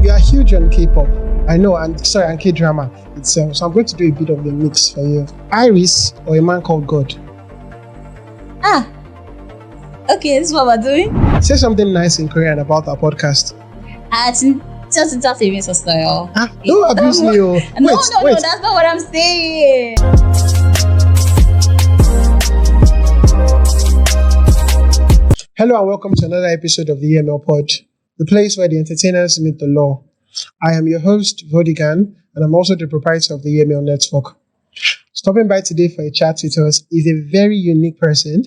you are huge on K-pop. I know, and K-drama itself. So I'm going to do a bit of the mix for you. Iris or A Man Called God? Okay, this is what we're doing. Say something nice in Korean about our podcast. 진짜 재밌었어요. Don't abuse me. No, that's not what I'm saying. Hello and welcome to another episode of the E.M.L pod, the place where the entertainers meet the law. I am your host, Vodigan, and I'm also the proprietor of the E.M.L network. Stopping by today for a chat with us is a very unique person.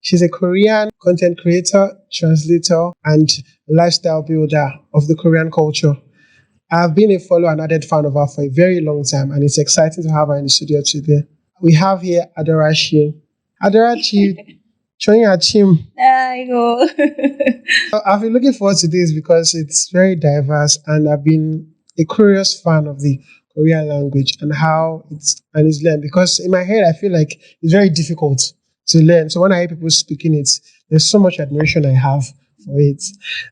She's a Korean content creator, translator, and lifestyle builder of the Korean culture. I've been a follower and added fan of her for a very long time, and it's exciting to have her in the studio today. We have here Dora. Dora, showing her chim. There you go. I've been looking forward to this because it's very diverse, and I've been a curious fan of the Korean language and how it's learned. Because in my head, I feel like it's very difficult to learn. So when I hear people speaking it, there's so much admiration I have for it.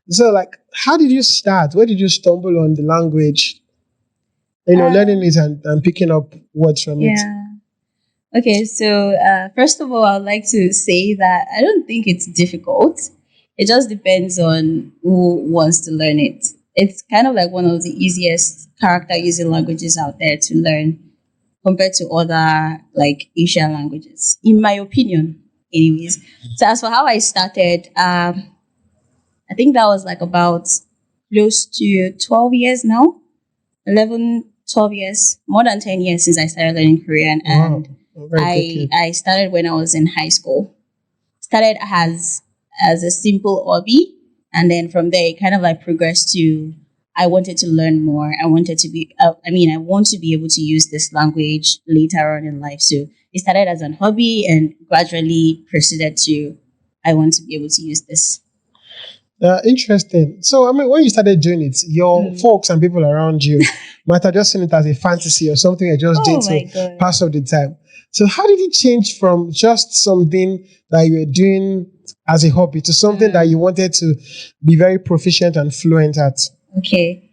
So, how did you start? Where did you stumble on the language? Learning it and picking up words from it. Okay, so first of all, I'd like to say that I don't think it's difficult. It just depends on who wants to learn it. It's kind of like one of the easiest character using languages out there to learn compared to other Asian languages, in my opinion, anyways. So as for how I started, I think that was about close to 12 years now, 11, 12 years, more than 10 years since I started learning Korean. And I started when I was in high school. Started as a simple hobby, and then from there it kind of progressed to I wanted to learn more. I wanted to be I want to be able to use this language later on in life. So it started as an hobby and gradually proceeded to I want to be able to use this. Interesting. So, when you started doing it, your folks and people around you might have just seen it as a fantasy or something you just did to pass off the time. So how did it change from just something that you were doing as a hobby to something that you wanted to be very proficient and fluent at? Okay.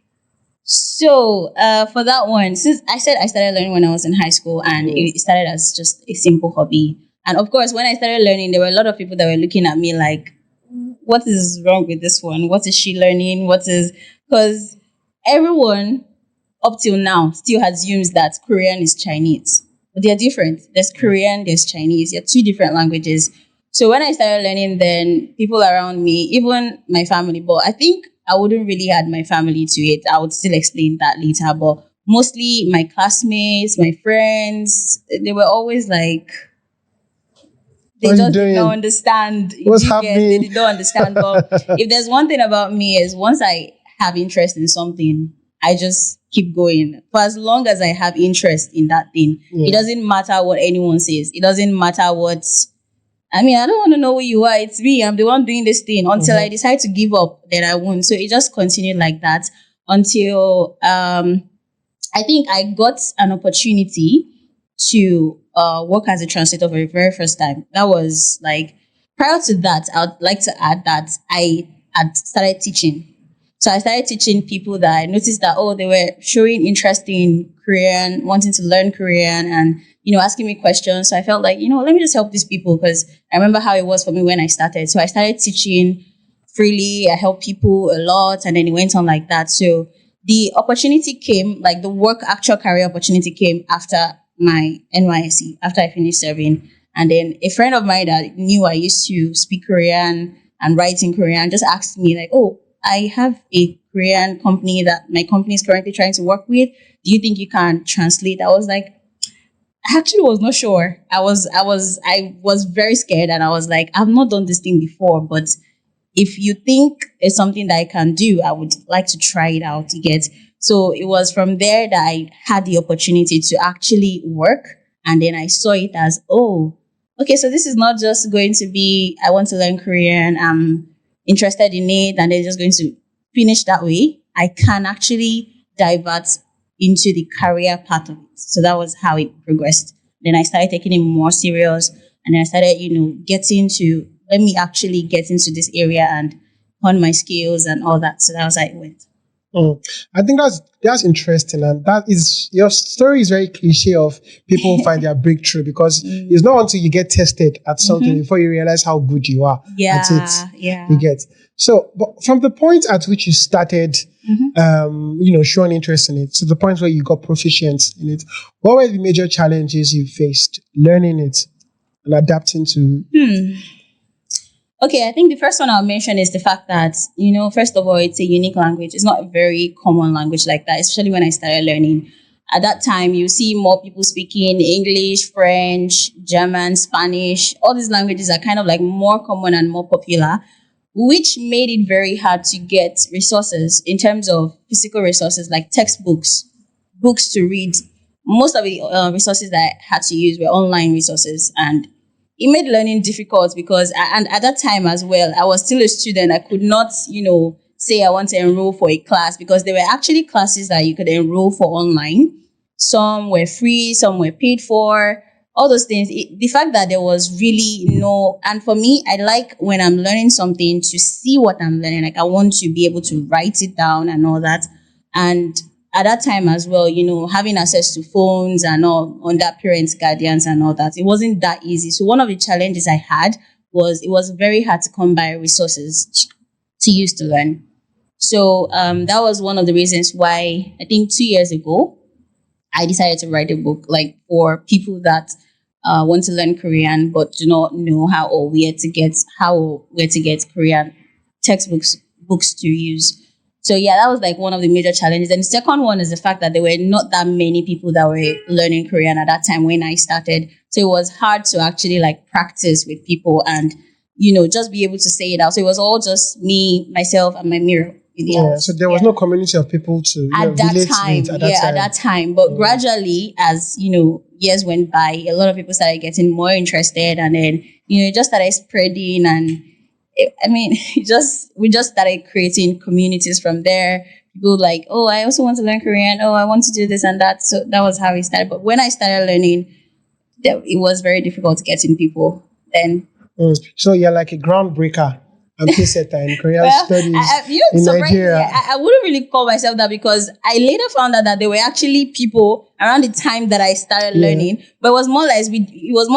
So for that one, since I said I started learning when I was in high school, and it started as just a simple hobby. And of course, when I started learning, there were a lot of people that were looking at me like, what is wrong with this one? What is she learning? Because everyone up till now still assumes that Korean is Chinese. But they're different. There's Korean, there's Chinese. They're two different languages. So when I started learning, then people around me, even my family, but I think I wouldn't really add my family to it. I would still explain that later. But mostly my classmates, my friends, they were always like, they just did not understand. What's happening? They did not understand. But if there's one thing about me is once I have interest in something, I just keep going. For as long as I have interest in that thing, it doesn't matter what anyone says. It doesn't matter what... I don't want to know who you are. It's me. I'm the one doing this thing. Until I decide to give up, then I won't. So it just continued like that until I think I got an opportunity to work as a translator for the very first time. That was prior to that, I would like to add that I had started teaching. So I started teaching people that I noticed that, they were showing interest in Korean, wanting to learn Korean and, asking me questions. So I felt like, let me just help these people because I remember how it was for me when I started. So I started teaching freely. I helped people a lot and then it went on like that. So the opportunity came, the actual career opportunity came after my NYSC, after I finished serving. And then a friend of mine that knew I used to speak Korean and write in Korean just asked me I have a Korean company that my company is currently trying to work with. Do you think you can translate? I was like, I actually was not sure. I was very scared and I was like, I've not done this thing before, but if you think it's something that I can do, I would like to try it out, you get. So it was from there that I had the opportunity to actually work. And then I saw it as, okay, so this is not just going to be, I want to learn Korean, I'm interested in it, and they're just going to finish that way. I can actually divert into the career part of it. So that was how it progressed. Then I started taking it more serious, and then I started, let me actually get into this area and hone my skills and all that. So that was how it went. Mm. I think that's interesting, and that is your story is very cliche of people who find their breakthrough because it's not until you get tested at something before you realize how good you are at it. Yeah. You get so, but from the point at which you started, showing interest in it to the point where you got proficient in it, what were the major challenges you faced learning it and adapting to? Okay, I think the first one I'll mention is the fact that, first of all, it's a unique language. It's not a very common language like that, especially when I started learning. At that time, you see more people speaking English, French, German, Spanish. All these languages are kind of like more common and more popular, which made it very hard to get resources in terms of physical resources like textbooks, books to read. Most of the resources that I had to use were online resources, and it made learning difficult because, and at that time as well, I was still a student. I could not, say I want to enroll for a class because there were actually classes that you could enroll for online. Some were free, some were paid for, all those things. The fact that there was really no, and for me, I like when I'm learning something to see what I'm learning. Like I want to be able to write it down and all that. And at that time as well, having access to phones and all under parents' guardians and all that, it wasn't that easy. So one of the challenges I had was it was very hard to come by resources to use to learn. So that was one of the reasons why I think 2 years ago I decided to write a book like for people that want to learn Korean but do not know how or where to get Korean textbooks books to use. So yeah, that was like one of the major challenges. And the second one is the fact that there were not that many people that were learning Korean at that time when I started. So it was hard to actually like practice with people and, just be able to say it out. So it was all just me, myself, and my mirror. So there was no community of people to at that relate time. with at that time. But gradually, as years went by, a lot of people started getting more interested, and then it just started spreading, and we just started creating communities from there. People like, oh, I also want to learn Korean. Oh, I want to do this and that. So that was how it started. But when I started learning, it was very difficult to get in people then. So you're like a groundbreaker and pacesetter in Korean studies in Nigeria. I wouldn't really call myself that because I later found out that there were actually people around the time that I started learning, but it was more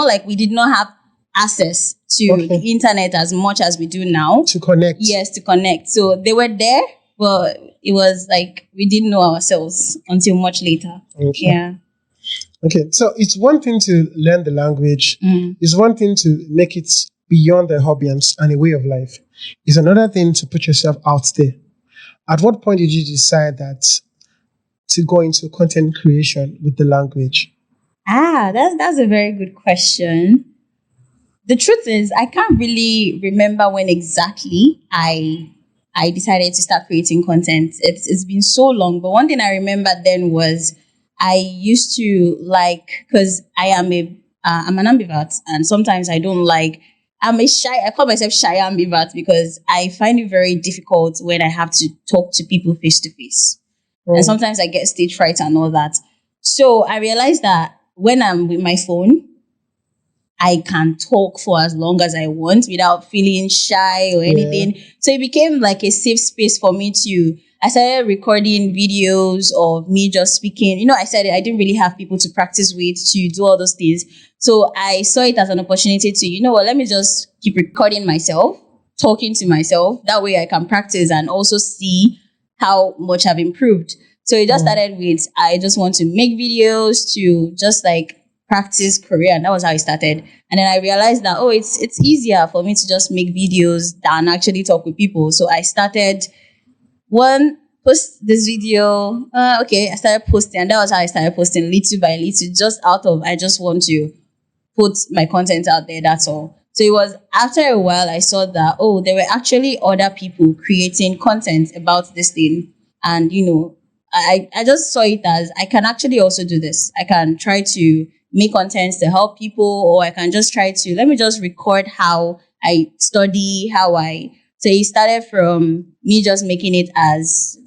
like we did not have access to the internet as much as we do now. To connect. Yes, to connect. So they were there, but it was like we didn't know ourselves until much later. Okay. Yeah. Okay, so it's one thing to learn the language. It's one thing to make it beyond a hobby and a way of life. It's another thing to put yourself out there. At what point did you decide that to go into content creation with the language? That's a very good question. The truth is, I can't really remember when exactly I decided to start creating content. It's been so long, but one thing I remember then was I used to because I'm an ambivert, and sometimes I don't like. I call myself shy ambivert because I find it very difficult when I have to talk to people face to face. And sometimes I get stage fright and all that. So I realized that when I'm with my phone, I can talk for as long as I want without feeling shy or anything. So it became like a safe space for me I started recording videos of me just speaking. I said I didn't really have people to practice with, to do all those things. So I saw it as an opportunity to, let me just keep recording myself, talking to myself. That way I can practice and also see how much I've improved. So it just started with, I just want to make videos to just like practice Korean. That was how I started. And then I realized that, it's easier for me to just make videos than actually talk with people. So I started post this video. I started posting, and that was how I started posting little by little, just out of, I just want to put my content out there. That's all. So it was after a while I saw that, there were actually other people creating content about this thing. And, I just saw it as I can actually also do this. I can try to make contents to help people, or I can just let me just record how I study, so it started from me just making it as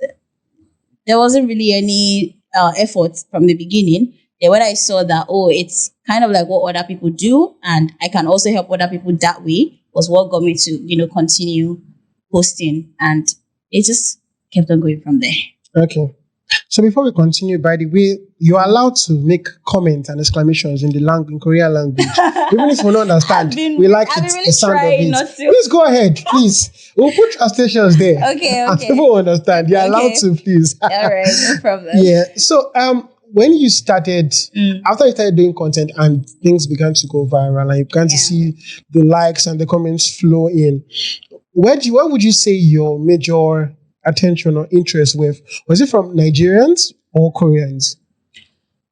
there wasn't really any effort from the beginning. Then when I saw that, it's kind of like what other people do, and I can also help other people that way, was what got me to, continue posting, and it just kept on going from there. Okay. So before we continue, by the way, you are allowed to make comments and exclamations in the language, in Korean language. Even if we don't understand, we like I've it, been really the sound of trying it. not to. Please go ahead, please. We'll put translations there. Okay, And okay. people will understand. You're allowed Okay. to, please. All right, no problem. Yeah. So when you started, Mm. after you started doing content and things began to go viral and you began to Yeah. see the likes and the comments flow in, where would you say your major attention or interest with? Was it from Nigerians or Koreans?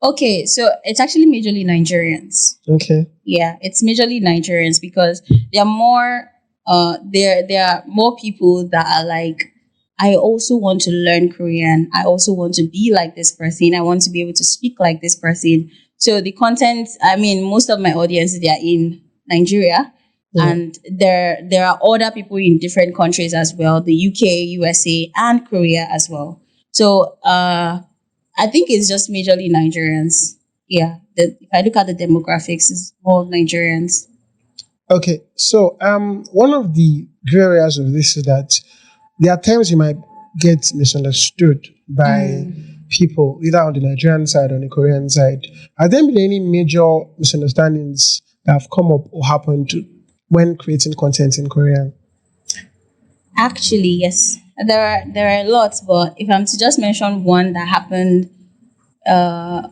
Okay, so it's actually majorly Nigerians. Okay. Yeah, it's majorly Nigerians because there are more there are more people that are like, I also want to learn Korean. I also want to be like this person. I want to be able to speak like this person. So the content, I mean, most of my audience, they are in Nigeria. Yeah. And there are other people in different countries as well, the UK, USA, and Korea as well. So I think it's just majorly Nigerians. Yeah, if I look at the demographics, it's more Nigerians. Okay. So one of the gray areas of this is that there are times you might get misunderstood by people, either on the Nigerian side or on the Korean side. Have there been any major misunderstandings that have come up or happened when creating content in Korean? Actually, yes, there are lots, but if I'm to just mention one that happened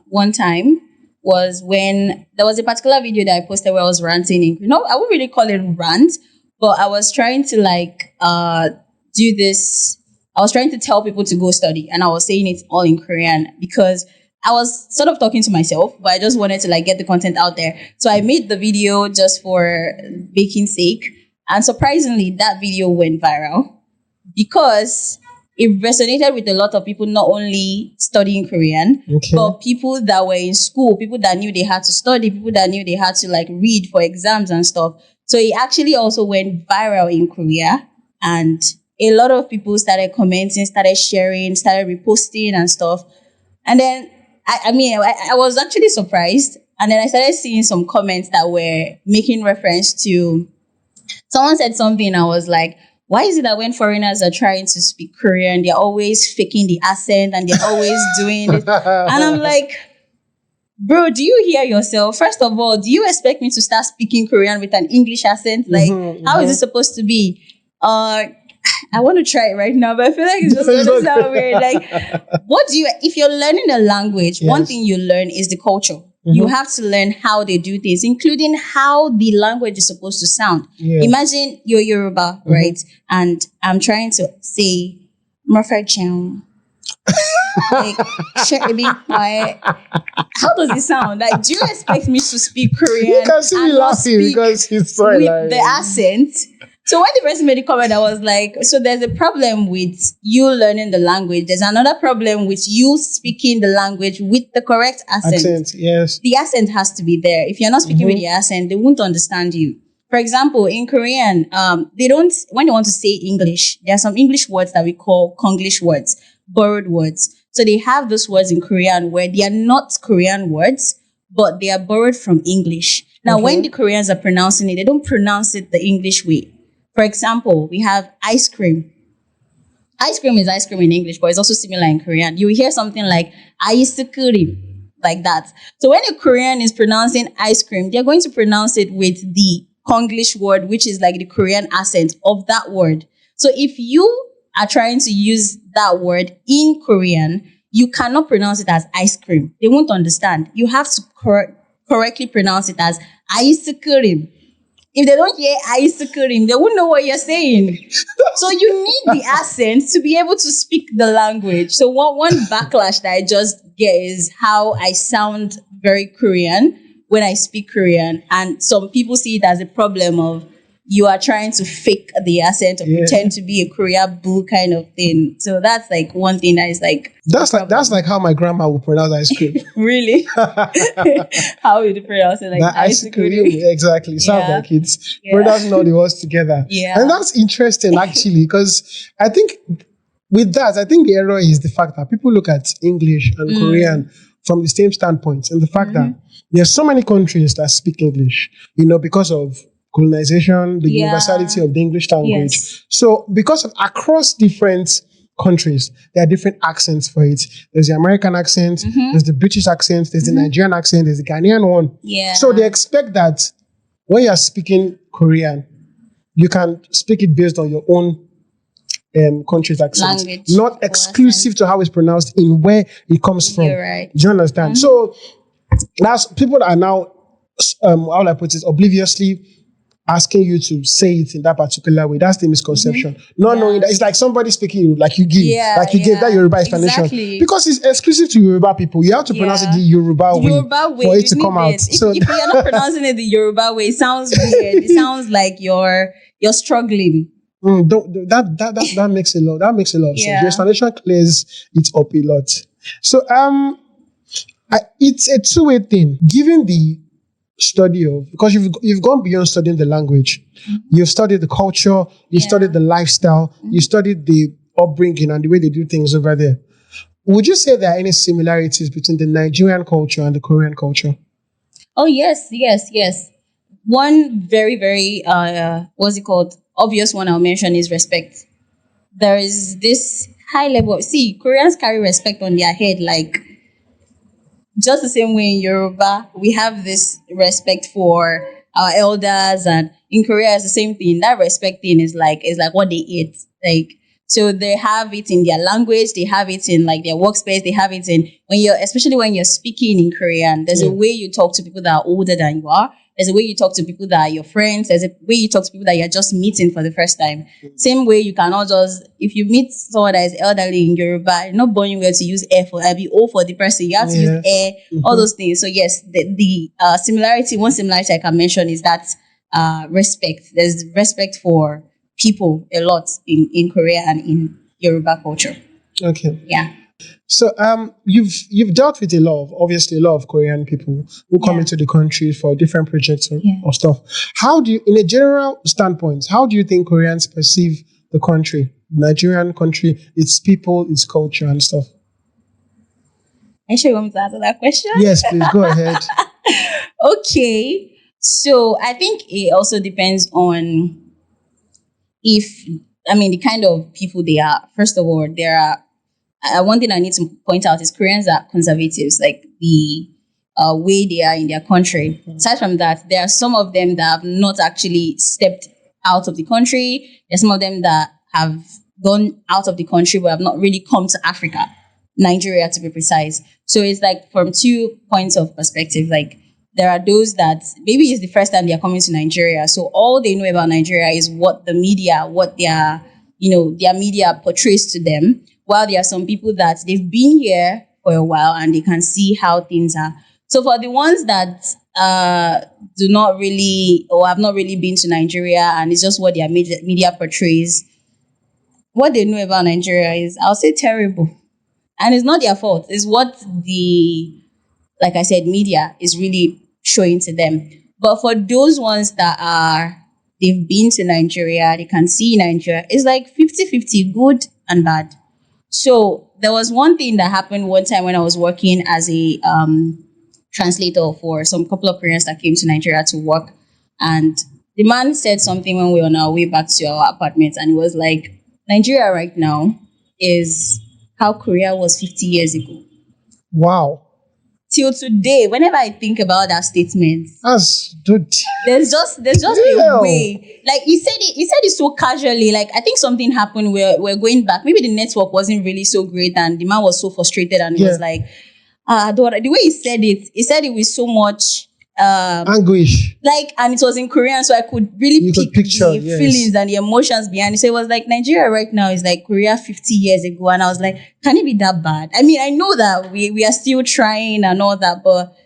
one time was when there was a particular video that I posted where I was ranting. I wouldn't really call it rant, but I was trying to do this. I was trying to tell people to go study, and I was saying it all in Korean because I was sort of talking to myself, but I just wanted to get the content out there. So I made the video just for baking sake, and surprisingly, that video went viral because it resonated with a lot of people, not only studying Korean, Okay. but people that were in school, people that knew they had to study, people that knew they had to read for exams and stuff. So it actually also went viral in Korea, and a lot of people started commenting, started sharing, started reposting and stuff. And then I was actually surprised. And then I started seeing some comments that were making reference to someone said something. I was like, why is it that when foreigners are trying to speak Korean, they're always faking the accent and they're always doing it? And I'm like, bro, do you hear yourself? First of all, do you expect me to start speaking Korean with an English accent? How is it supposed to be? I want to try it right now, but I feel like it's just going to sound weird. If you're learning a language, Yes. one thing you learn is the culture. You have to learn how they do things, including how the language is supposed to sound. Yeah. Imagine you're Yoruba, right? And I'm trying to say, Murphy-chan. Be quiet. How does it sound? Do you expect me to speak Korean? You can see me and not laughing speak because he's so with hilarious. the accent? So when the person made a comment, I was like, so there's a problem with you learning the language. There's another problem with you speaking the language with the correct accent. Yes. The accent has to be there. If you're not speaking with the accent, they won't understand you. For example, in Korean, when they want to say English, there are some English words that we call Konglish words, borrowed words. So they have those words in Korean where they are not Korean words, but they are borrowed from English. Now, when the Koreans are pronouncing it, they don't pronounce it the English way. For example, we have ice cream. Ice cream is ice cream in English, but it's also similar in Korean. You will hear something like ice cream, like that. So when a Korean is pronouncing ice cream, they're going to pronounce it with the Konglish word, which is the Korean accent of that word. So if you are trying to use that word in Korean, you cannot pronounce it as ice cream. They won't understand. You have to correctly pronounce it as ice cream. If they don't hear ice cream, they won't know what you're saying. So you need the accent to be able to speak the language. So one backlash that I just get is how I sound very Korean when I speak Korean. And some people see it as a problem of you are trying to fake the accent or pretend to be a Korea boo kind of thing. So that's one thing that is that's like how my grandma would pronounce ice cream. Really? How would you pronounce it? Ice cream, exactly. Sounds like it's brothers know the words together. Yeah. And that's interesting actually, because I think with that, the error is the fact that people look at English and Korean from the same standpoint, and the fact that there are so many countries that speak English, because of colonization, the universality of the English language. Yes. So because of across different countries, there are different accents for it. There's the American accent, there's the British accent, there's the Nigerian accent, there's the Ghanaian one. Yeah. So they expect that when you're speaking Korean, you can speak it based on your own country's accent, Language not exclusive to how it's pronounced in where it comes from. You're right. Do you understand? So that's people are now, how will I put it, obliviously asking you to say it in that particular way. That's the misconception. Not knowing that it's like somebody speaking like you give, like you gave that Yoruba explanation. Exactly. Because it's exclusive to Yoruba people. You have to pronounce it the Yoruba way for it to come out. If you're not pronouncing it the Yoruba way, it sounds weird. It sounds like you're struggling. That makes a lot. That makes a lot of sense. Your explanation clears it up a lot. So it's a two-way thing. Given the study of, because you've gone beyond studying the language, you've studied the culture, you've studied the lifestyle, you studied the upbringing and the way they do things over there. Would you say there are any similarities between the Nigerian culture and the Korean culture? Oh yes. One very, very what's it called? Obvious one I'll mention is respect. There is this high level. See, Koreans carry respect on their head, like just the same way in Yoruba, we have this respect for our elders, and in Korea it's the same thing. That respect thing is like what they eat. Like, so they have it in their language, they have it in like their workspace, they have it in especially when you're speaking in Korean, there's a way you talk to people that are older than you are. There's a way you talk to people that are your friends. There's a way you talk to people that you're just meeting for the first time. Same way you cannot just, if you meet someone that is elderly in Yoruba, you're not born well to use air for O for the person. You have to use air, all those things. So yes, the similarity, one similarity I can mention is that respect. There's respect for people a lot in Korea and in Yoruba culture. Okay. Yeah. So you've dealt with a lot of Korean people who come into the country for different projects or stuff. How do you, in a general standpoint, how do you think Koreans perceive the country, Nigerian country, its people, its culture and stuff? Are you sure you want me to answer that question? Yes, please go ahead. Okay. So I think it also depends on the kind of people they are. First of all, there are one thing I need to point out is Koreans are conservatives, like the way they are in their country. Aside from that, there are some of them that have not actually stepped out of the country. There's some of them that have gone out of the country but have not really come to Africa, Nigeria to be precise. So it's like from 2 points of perspective. Like there are those that maybe it's the first time they are coming to Nigeria. So all they know about Nigeria is what the media, what their media portrays to them. While there are some people that they've been here for a while and they can see how things are. So for the ones that do not really or have not really been to Nigeria and it's just what their media portrays, what they know about Nigeria is, I'll say, terrible. And it's not their fault. It's what like I said, media is really showing to them. But for those ones that they've been to Nigeria, they can see Nigeria, it's like 50-50, good and bad. So there was one thing that happened one time when I was working as a translator for some couple of Koreans that came to Nigeria to work. And the man said something when we were on our way back to our apartment. And it was like, Nigeria right now is how Korea was 50 years ago. Wow. Till today, whenever I think about that statement, that's good. There's just a way. Like he said it so casually. Like I think something happened where we're going back. Maybe the network wasn't really so great, and the man was so frustrated, and he was like, Dora, the way he said it with so much anguish. Like, and it was in Korean, so I could really picture the feelings and the emotions behind it. So it was like Nigeria right now is like Korea 50 years ago. And I was like, can it be that bad? I mean, I know that we are still trying and all that, but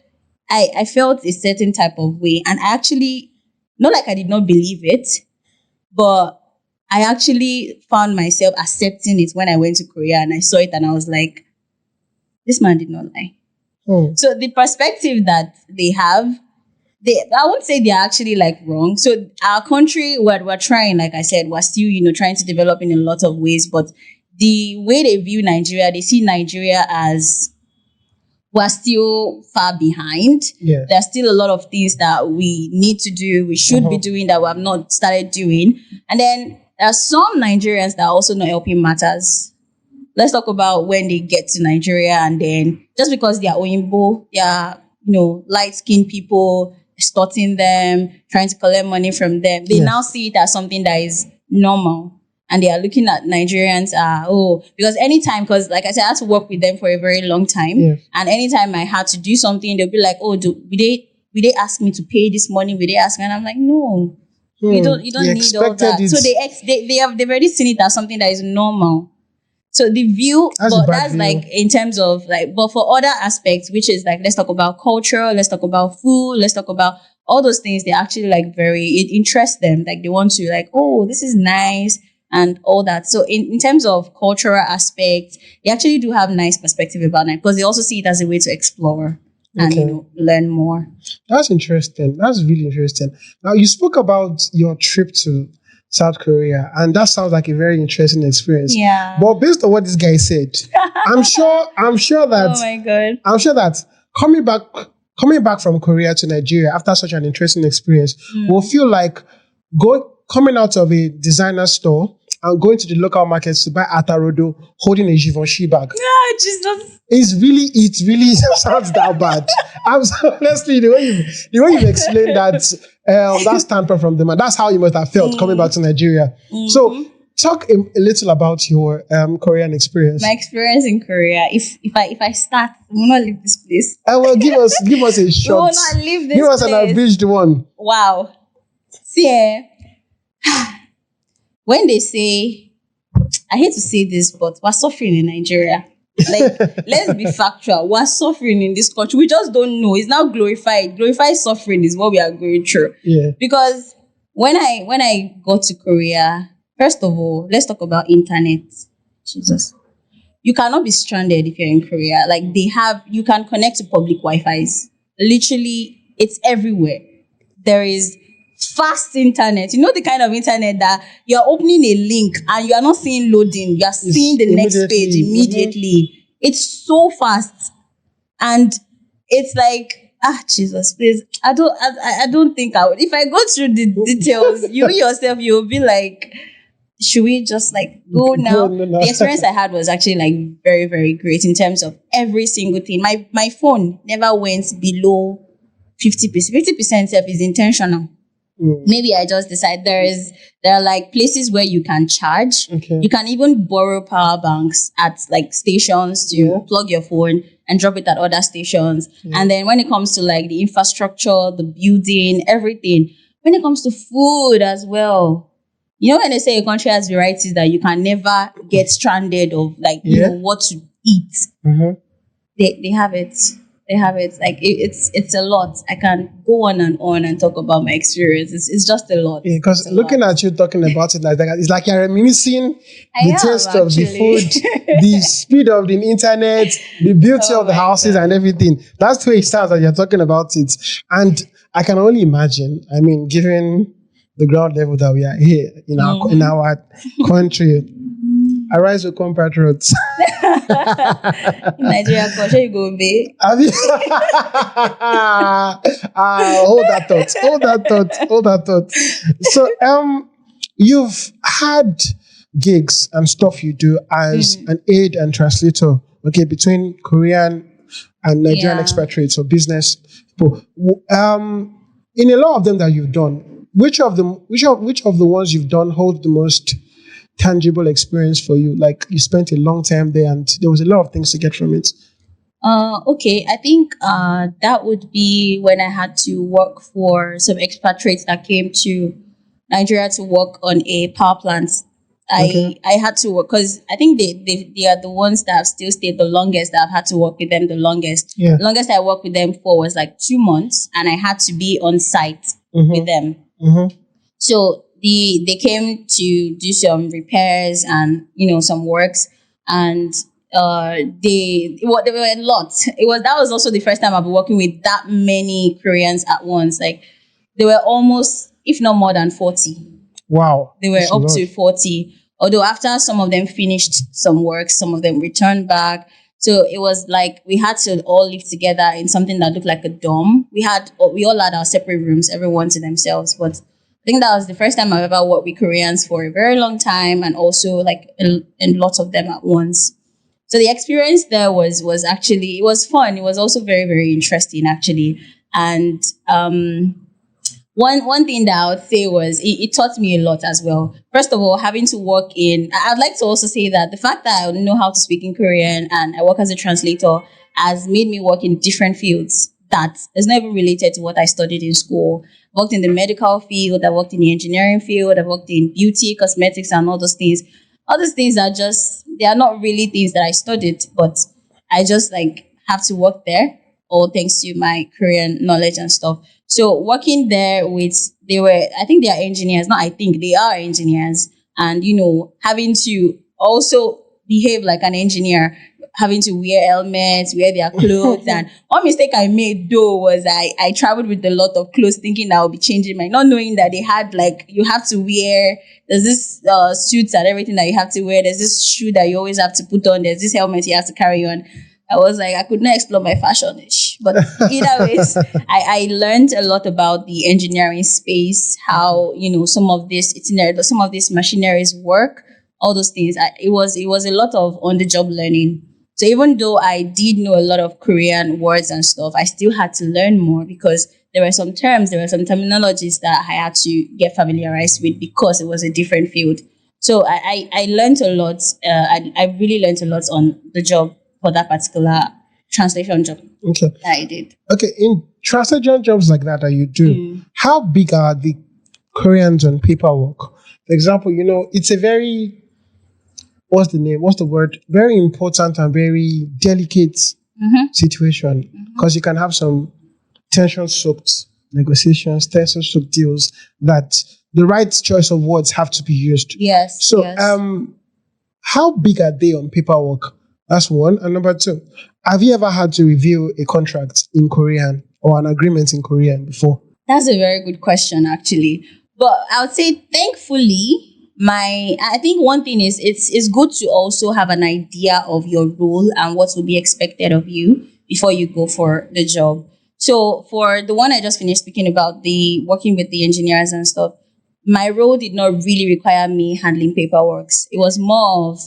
I felt a certain type of way. And I actually, not like I did not believe it, but I actually found myself accepting it when I went to Korea and I saw it and I was like, this man did not lie. So the perspective that they have, I won't say they're actually like wrong. So our country, we're trying, like I said, we're still, trying to develop in a lot of ways, but the way they view Nigeria, they see Nigeria as we're still far behind. Yeah. There's still a lot of things that we need to do, we should be doing that we have not started doing. And then there are some Nigerians that are also not helping matters. let's talk about when they get to Nigeria, and then just because they are Oyinbo, they are, light-skinned people, extorting them, trying to collect money from them. They now see it as something that is normal. And they are looking at Nigerians, because anytime, because like I said, I had to work with them for a very long time. Yeah. And anytime I had to do something, they'll be like, will they ask me to pay this money? Will they ask me? And I'm like, no, you don't need all that. So they've already seen it as something that is normal. So the view, that's view. Like in terms of like, but for other aspects, which is like, let's talk about culture, let's talk about food, let's talk about all those things, they actually like it interests them. Like they want to like, oh, this is nice and all that. So in terms of cultural aspects, they actually do have nice perspective about it because they also see it as a way to explore and learn more. That's interesting. That's really interesting. Now you spoke about your trip to South Korea, and that sounds like a very interesting experience. Yeah. But based on what this guy said, I'm sure that oh my God. I'm sure that coming back from Korea to Nigeria after such an interesting experience will feel like coming out of a designer store and going to the local markets to buy atarodo holding a Givenchy bag. No, Jesus. It really sounds that bad. Honestly, the way you've explained that standpoint from them, and that's how you must have felt coming back to Nigeria. Mm-hmm. So talk a little about your Korean experience. My experience in Korea. If I start, we will not leave this place. Well, give us a shot. We will not leave this place. Give us an abridged one. Wow. See, when they say, I hate to say this, but we're suffering in Nigeria. Like, let's be factual. We're suffering in this country. We just don't know. It's now glorified. Glorified suffering is what we are going through. Yeah. Because when I got to Korea, first of all, let's talk about internet. Jesus. You cannot be stranded if you're in Korea. Like you can connect to public Wi-Fi's. Literally, it's everywhere. There is fast internet. You know the kind of internet that you're opening a link and you are not seeing loading. You are seeing the next page immediately. Mm-hmm. It's so fast. And it's like, Jesus, please. I don't think I would. If I go through the details, you yourself, you'll be like, should we just like go now? No. The experience I had was actually like very, very great in terms of every single thing. My phone never went below 50%. 50% self is intentional. Maybe I just decide there are like places where you can charge. Okay. You can even borrow power banks at like stations to plug your phone and drop it at other stations. Yeah. And then when it comes to like the infrastructure, the building, everything, when it comes to food as well, you know when they say a country has varieties that you can never get stranded of like you know what to eat. Mm-hmm. They have it. They have it. Like it's a lot. I can go on and talk about my experience. It's just a lot. Yeah, because looking at you talking about it like that, it's like you're reminiscing the taste of the food, the speed of the internet, the beauty of the houses and everything. That's the way it sounds that you're talking about it. And I can only imagine, I mean, given the ground level that we are here in our country, arise with compatriots. Nigeria culture, you go be. Hold that thought. So, you've had gigs and stuff you do as an aid and translator, okay, between Korean and Nigerian expatriates or business people. In a lot of them that you've done, which of the ones you've done hold the most tangible experience for you? Like you spent a long time there and there was a lot of things to get from it. Okay, I think that would be when I had to work for some expatriates that came to Nigeria to work on a power plant. I had to work because I think they are the ones that have still stayed the longest, that I've had to work with them the longest. Yeah. The longest I worked with them for was like 2 months, and I had to be on site with them. Mm-hmm. So they came to do some repairs and some works, and they were a lot. That was also the first time I've been working with that many Koreans at once. Like they were almost, if not more than 40. Wow. They were up to 40. Although after some of them finished some work, some of them returned back. So it was like we had to all live together in something that looked like a dorm. We all had our separate rooms, everyone to themselves. But I think that was the first time I've ever worked with Koreans for a very long time, and also like a lot of them at once. So the experience there was actually, it was fun. It was also very, very interesting actually. And one thing that I would say was it taught me a lot as well. First of all, having to work in, I'd like to also say that the fact that I know how to speak in Korean and I work as a translator has made me work in different fields that is not even related to what I studied in school. I worked in the medical field, I worked in the engineering field, I worked in beauty, cosmetics, and all those things. All those things are just, they are not really things that I studied, but I just like have to work there, all thanks to my Korean knowledge and stuff. So working there with, they were, I think they are engineers, not I think, they are engineers. And, having to also behave like an engineer, having to wear helmets, wear their clothes. And one mistake I made though was I traveled with a lot of clothes thinking I would be changing my, not knowing that they had like, you have to wear, there's this suits and everything that you have to wear. There's this shoe that you always have to put on. There's this helmet you have to carry on. I was like, I could not explore my fashion ish. But either ways, I learned a lot about the engineering space, how, some of this itinerary, some of these machineries work, all those things. It was a lot of on the job learning. So even though I did know a lot of Korean words and stuff, I still had to learn more because there were some terms, there were some terminologies that I had to get familiarized with because it was a different field. So I learned a lot. I really learned a lot on the job for that particular translation job Okay. that I did. Okay. In translation jobs like that you do, how big are the Koreans on paperwork? For example, it's a very, what's the word? Very important and very delicate situation because you can have some tension-soaked negotiations, tension-soaked deals that the right choice of words have to be used. Yes. So, yes. how big are they on paperwork? That's one. And number two, have you ever had to review a contract in Korean or an agreement in Korean before? That's a very good question, actually. But I would say, thankfully, I think one thing is it's good to also have an idea of your role and what will be expected of you before you go for the job. So for the one I just finished speaking about, the working with the engineers and stuff, my role did not really require me handling paperwork. It was more of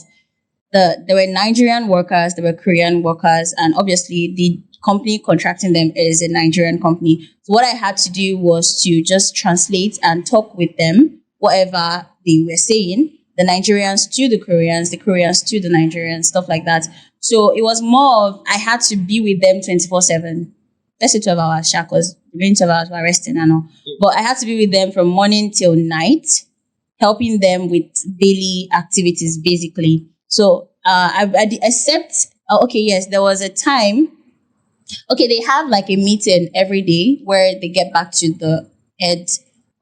there were Nigerian workers, there were Korean workers, and obviously the company contracting them is a Nigerian company. So what I had to do was to just translate and talk with them, whatever they were saying, the Nigerians to the Koreans to the Nigerians, stuff like that. So it was more of, I had to be with them 24/7. Let's say 12 hours, because the remaining 12 hours were resting and all. But I had to be with them from morning till night, helping them with daily activities, basically. So except, okay, yes, there was a time, okay, they have like a meeting every day where they get back to the head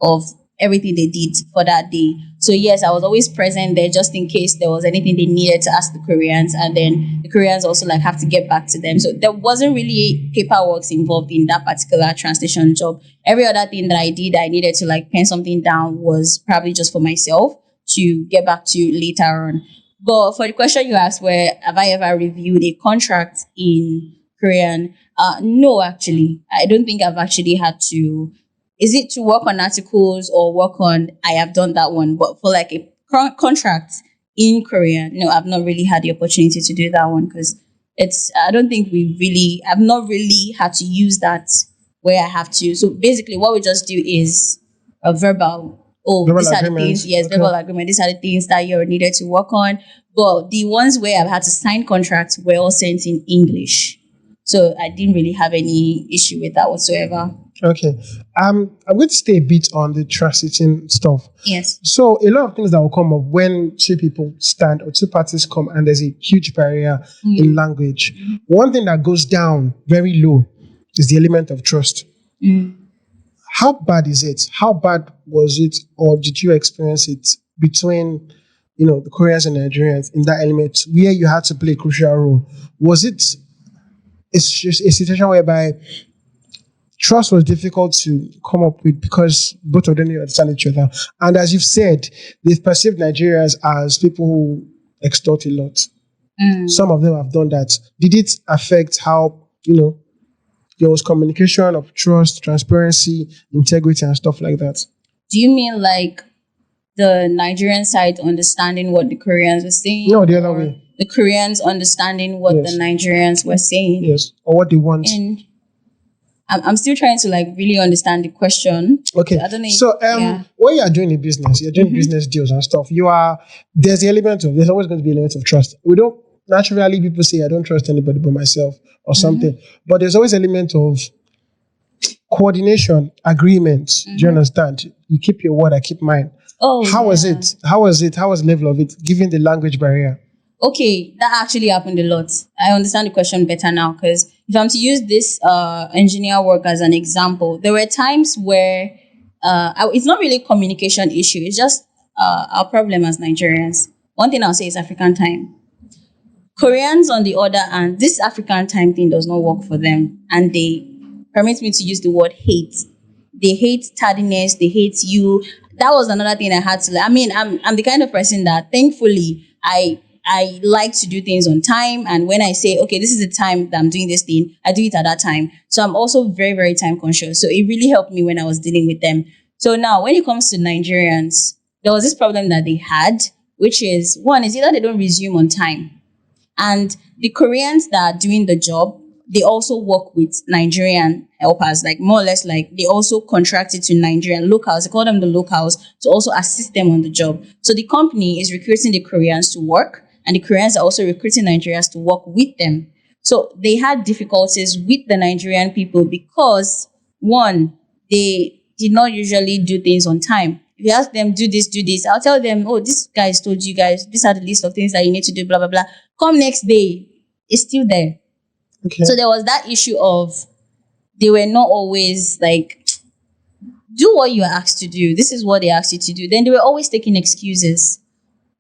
of everything they did for that day. So yes, I was always present there just in case there was anything they needed to ask the Koreans, and then the Koreans also like have to get back to them. So there wasn't really paperwork involved in that particular translation job. Every other thing that I did, I needed to like pen something down, was probably just for myself to get back to later on. But for the question you asked, where have I ever reviewed a contract in Korean? No, actually, I don't think I've actually had to. Is it to work on articles or work on? I have done that one, but for like a contract in Korean, no, I've not really had the opportunity to do that one because it's. I don't think I've not really had to use that where I have to. So basically, what we just do is a verbal. Oh, Verbal these are the agreements. things. Yes, Okay. verbal agreement. These are the things that you're needed to work on. But the ones where I've had to sign contracts were all sent in English. So I didn't really have any issue with that whatsoever. Okay. I'm going to stay a bit on the transiting stuff. Yes. So a lot of things that will come up when two people stand or two parties come and there's a huge barrier in language. One thing that goes down very low is the element of trust. How bad is it? How bad was it, or did you experience it between, the Koreans and Nigerians in that element where you had to play a crucial role? Was it it's just a situation whereby trust was difficult to come up with because both of them didn't understand each other? And as you've said, they've perceived Nigerians as people who extort a lot. Some of them have done that. Did it affect how, there was communication of trust, transparency, integrity, and stuff like that? Do you mean like the Nigerian side understanding what the Koreans were saying? No, the other way. the Koreans understanding what the Yes. Nigerians were saying. Yes. Or what they want. And I'm still trying to like really understand the question. Okay. I don't know. So Yeah. when you are doing a business, you're doing business deals and stuff, there's there's always going to be an element of trust. We don't naturally people say I don't trust anybody but myself or something. But there's always an element of coordination, agreement. Do you understand? You keep your word, I keep mine. Oh, How was yeah. it? How was it? How was the level of it, given the language barrier? Okay, that actually happened a lot. I understand the question better now because if I'm to use this engineer work as an example, there were times where it's not really a communication issue. It's just our problem as Nigerians. One thing I'll say is African time. Koreans, on the other hand, this African time thing does not work for them, and they permit me to use the word hate. They hate tardiness. They hate you. That was another thing I had to. I mean, I'm the kind of person that thankfully I like to do things on time, and when I say okay, this is the time that I'm doing this thing, I do it at that time. So I'm also very very time conscious. So it really helped me when I was dealing with them. So now when it comes to Nigerians, there was this problem that they had, which is one is either they don't resume on time. And the Koreans that are doing the job, they also work with Nigerian helpers, like more or less like they also contracted to Nigerian locals. They call them the locals to also assist them on the job. So the company is recruiting the Koreans to work, and the Koreans are also recruiting Nigerians to work with them. So they had difficulties with the Nigerian people because one, they did not usually do things on time. If you ask them, do this, I'll tell them, oh, this guys told you guys, these are the list of things that you need to do, blah, blah, blah. Come next day, it's still there. Okay. So there was that issue of they were not always like, do what you are asked to do. This is what they asked you to do. Then they were always taking excuses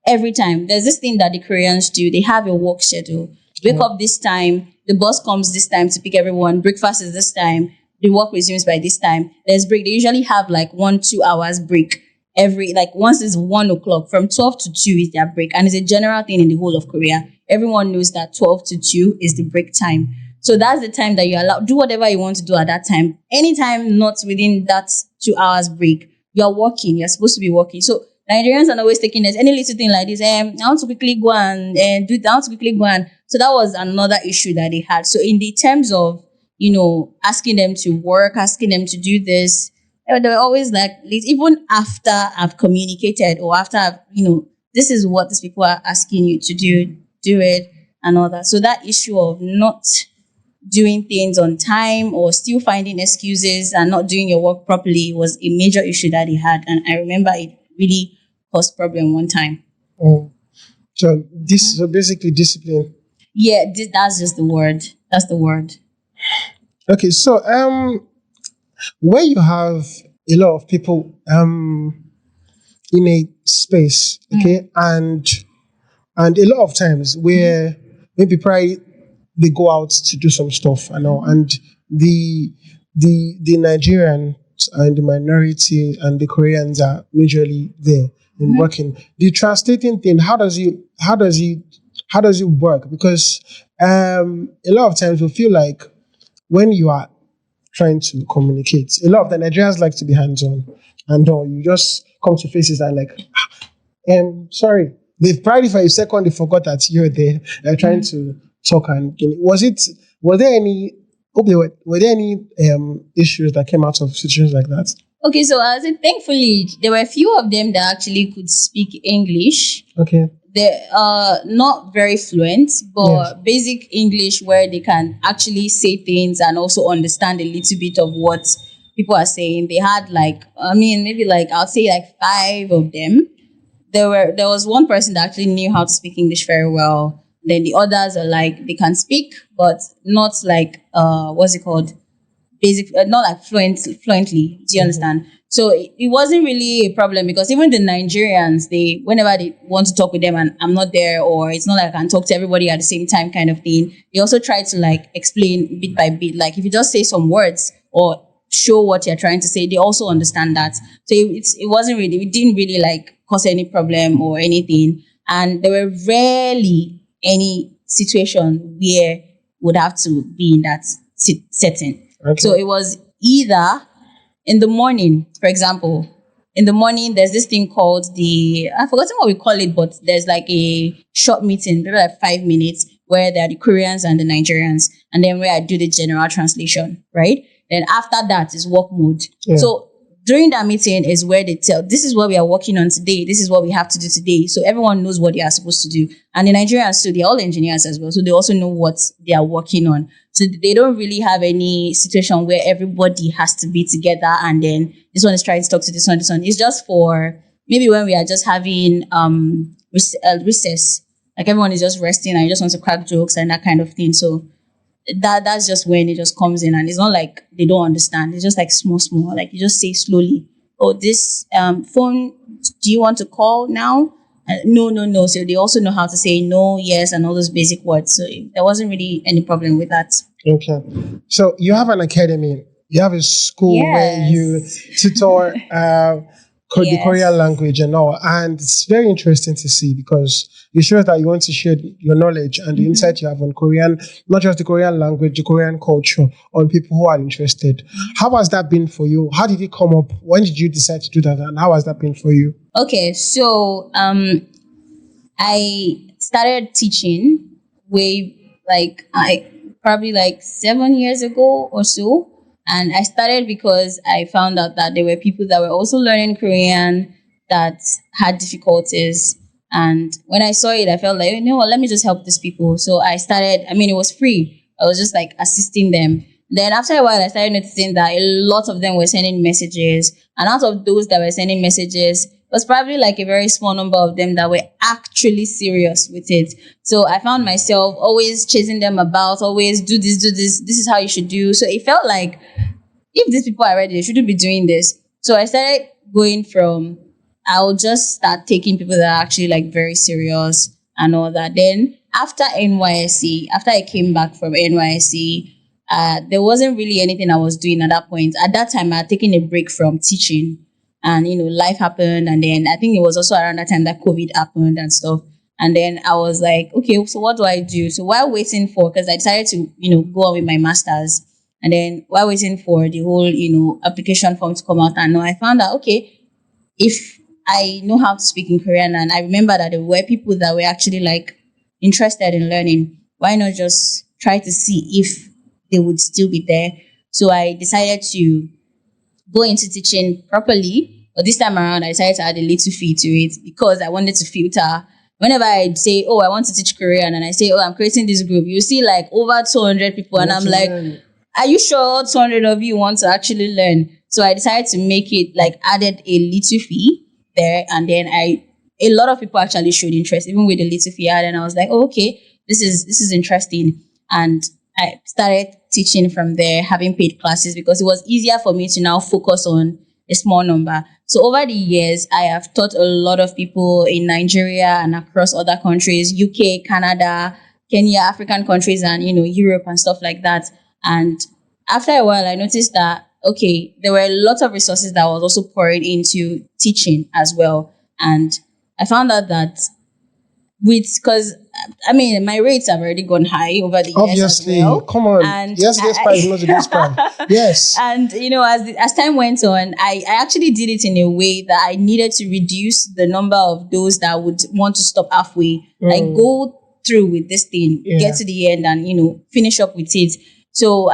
every time. There's this thing that the Koreans do. They have a work schedule. Wake up this time. The bus comes this time to pick everyone. Breakfast is this time. The work resumes by this time. There's break. They usually have like 1-2 hours break. Once it's 1 o'clock, from 12 to 2 is their break. And it's a general thing in the whole of Korea. Everyone knows that 12 to 2 is the break time. So that's the time that you're allowed, do whatever you want to do at that time. Anytime not within that 2 hours break, you're working, you're supposed to be working. So Nigerians are always taking this, any little thing like this, I want to quickly go and do it, I want to quickly go and, so that was another issue that they had. So in the terms of, asking them to work, asking them to do this, they were always like, even after I've communicated or after I've, this is what these people are asking you to do it and all that. So that issue of not doing things on time or still finding excuses and not doing your work properly was a major issue that he had. And I remember it really caused problem one time. Oh. So basically discipline. Yeah, that's just the word. That's the word. Okay, so where you have a lot of people in a space, okay, and a lot of times where maybe probably they go out to do some stuff and all, and the Nigerians and the minority and the Koreans are majorly there in working. The translating thing, how does it work? Because a lot of times we feel like when you are trying to communicate, a lot of the Nigerians like to be hands-on, and all you just come to faces and like, sorry, they've probably for a second they forgot that you're there. They're trying to talk, and were there any issues that came out of situations like that? Okay, so I said thankfully there were a few of them that actually could speak English. Okay. They're not very fluent, but Yes. basic English where they can actually say things and also understand a little bit of what people are saying. They had maybe I'll say 5 of them. There was one person that actually knew how to speak English very well. Then the others are they can speak, but not what's it called? Basic, not fluently. Do you understand? So it wasn't really a problem because even the Nigerians, whenever they want to talk with them and I'm not there, or it's not like I can talk to everybody at the same time kind of thing, they also try to explain bit by bit. Like if you just say some words or show what you're trying to say, they also understand that. So it didn't really cause any problem or anything. And there were rarely any situation where would have to be in that setting. Okay. So it was either in the morning, for example, in the morning, there's this thing called I've forgotten what we call it, but there's like a short meeting, maybe like 5 minutes, where there are the Koreans and the Nigerians, and then where I do the general translation, right? Then after that is work mode. Yeah. So during that meeting is where they tell, this is what we are working on today. This is what we have to do today. So everyone knows what they are supposed to do. And the Nigerians too, they're all engineers as well. So they also know what they are working on. So they don't really have any situation where everybody has to be together and then this one is trying to talk to this one, this one. It's just for maybe when we are just having recess. Like everyone is just resting and you just want to crack jokes and that kind of thing. So that's just when it just comes in, and it's not like they don't understand. It's just like small, like you just say slowly, oh, this phone, do you want to call now? No. So they also know how to say no, yes, and all those basic words. So there wasn't really any problem with that. Okay. So you have an academy, you have a school where you tutor the Yes. Korean language and all. And it's very interesting to see because it shows that you want to share your knowledge and the insight you have on Korean, not just the Korean language, the Korean culture, on people who are interested. How has that been for you? How did it come up? When did you decide to do that? And how has that been for you? Okay, so I started teaching probably like 7 years ago or so. And I started because I found out that there were people that were also learning Korean that had difficulties. And when I saw it, I felt like, you know what, let me just help these people. So I started, it was free. I was just like assisting them. Then after a while, I started noticing that a lot of them were sending messages. And out of those that were sending messages, it was probably like a very small number of them that were actually serious with it. So I found myself always chasing them about, always do this, this is how you should do. So it felt like if these people are ready, they shouldn't be doing this. So I started going from, I'll just start taking people that are actually like very serious and all that. Then after NYSC, after I came back from NYSC, there wasn't really anything I was doing at that point. At that time, I had taken a break from teaching. And, life happened. And then I think it was also around that time that COVID happened and stuff. And then I was like, okay, so what do I do? So while waiting for, because I decided to, go on with my master's. And then while waiting for the whole, application form to come out, and I found out, okay, if I know how to speak in Korean, and I remember that there were people that were actually like interested in learning, why not just try to see if they would still be there? So I decided to go into teaching properly. But this time around, I decided to add a little fee to it because I wanted to filter. Whenever I say, oh, I want to teach Korean, and I say, oh, I'm creating this group, you see like over 200 people. And I'm like, are you sure 200 of you want to actually learn? So I decided to make it like added a little fee there. And then a lot of people actually showed interest, even with the little fee added. And I was like, oh, okay, this is interesting. And I started teaching from there, having paid classes because it was easier for me to now focus on a small number. So over the years, I have taught a lot of people in Nigeria and across other countries, UK, Canada, Kenya, African countries, and, Europe and stuff like that. And after a while, I noticed that, okay, there were a lot of resources that I was also pouring into teaching as well. And I found out that because my rates have already gone high over the years. Obviously, as well. Come on. And yes, part is not this part. Yes. And as time went on, I actually did it in a way that I needed to reduce the number of those that would want to stop halfway. Like go through with this thing, get to the end, and finish up with it. So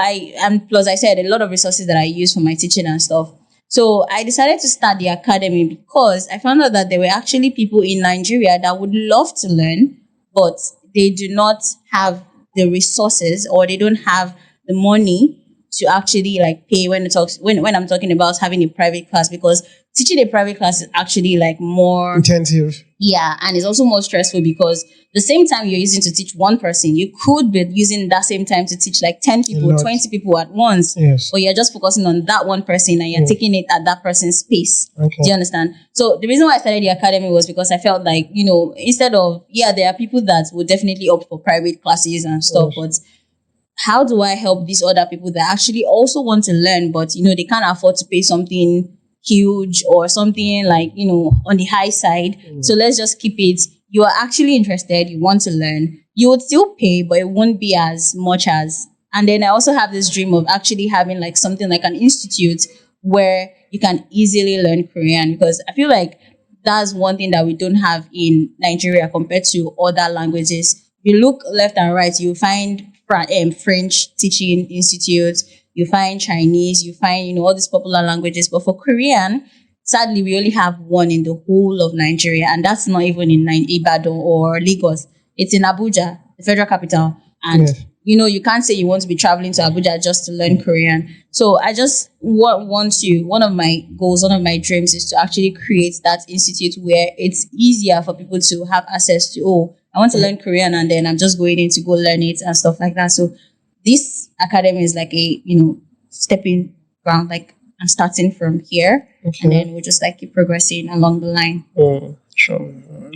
plus I said a lot of resources that I use for my teaching and stuff. So I decided to start the academy because I found out that there were actually people in Nigeria that would love to learn, but they do not have the resources or they don't have the money to actually like pay when I'm talking about having a private class, because teaching a private class is actually like more intensive. Yeah, and it's also more stressful because the same time you're using to teach one person, you could be using that same time to teach like 10 people, 20 people at once. Yes. Or you're just focusing on that one person and you're taking it at that person's pace. Okay. Do you understand? So the reason why I started the academy was because I felt like, instead of, there are people that would definitely opt for private classes and stuff, but how do I help these other people that actually also want to learn, but, they can't afford to pay something huge or something like, on the high side. So let's just keep it. You are actually interested. You want to learn. You would still pay, but it won't be as much as. And then I also have this dream of actually having like something like an institute where, you can easily learn Korean, because I feel like that's one thing that we don't have in Nigeria compared to other languages. If you look left and right, you find French teaching institutes, you find Chinese, you find, all these popular languages. But for Korean, sadly, we only have one in the whole of Nigeria, and that's not even in Ibadan or Lagos. It's in Abuja, the federal capital. And Yes. you can't say you want to be traveling to Abuja just to learn Korean. So I just one of my goals, one of my dreams is to actually create that institute where it's easier for people to have access to, I want to learn Korean, and then I'm just going in to go learn it and stuff like that. So this academy is like a, stepping ground, like I'm starting from here, and then we'll just like keep progressing along the line. Sure.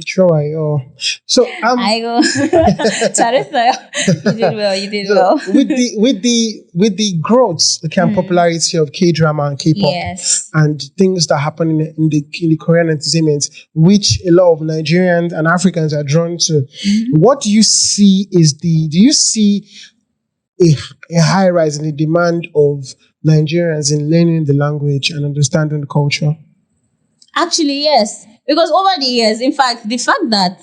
So I go. You did well. You did well. with the growth, the popularity of K-drama and K-pop, Yes. and things that happen in the Korean entertainment, which a lot of Nigerians and Africans are drawn to. What do you see do you see a high rise in the demand of Nigerians in learning the language and understanding the culture? Actually, yes. Because over the years, in fact, the fact that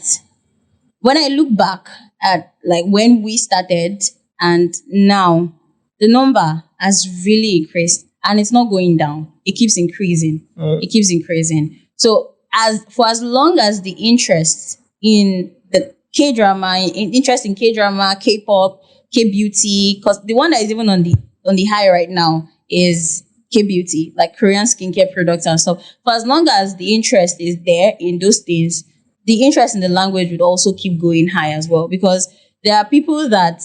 when I look back at like when we started and now, the number has really increased, and it's not going down. It keeps increasing. It keeps increasing. So as long as the interest in the K-drama, interest in K-drama, K-pop, K-beauty, because the one that is even on the high right now is K-beauty, like Korean skincare products and stuff. For as long as the interest is there in those things, the interest in the language would also keep going high as well, because there are people that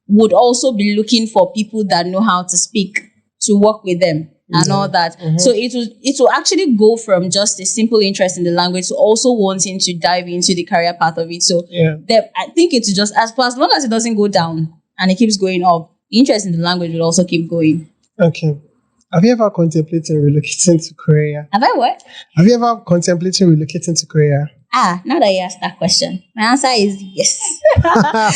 would also be looking for people that know how to speak to work with them and all that. So it will actually go from just a simple interest in the language to also wanting to dive into the career path of it. So I think it's just as long as it doesn't go down and it keeps going up, the interest in the language will also keep going. Okay. Have you ever contemplated relocating to Korea? Have I what? Have you ever contemplated relocating to Korea? Now that you asked that question, my answer is yes.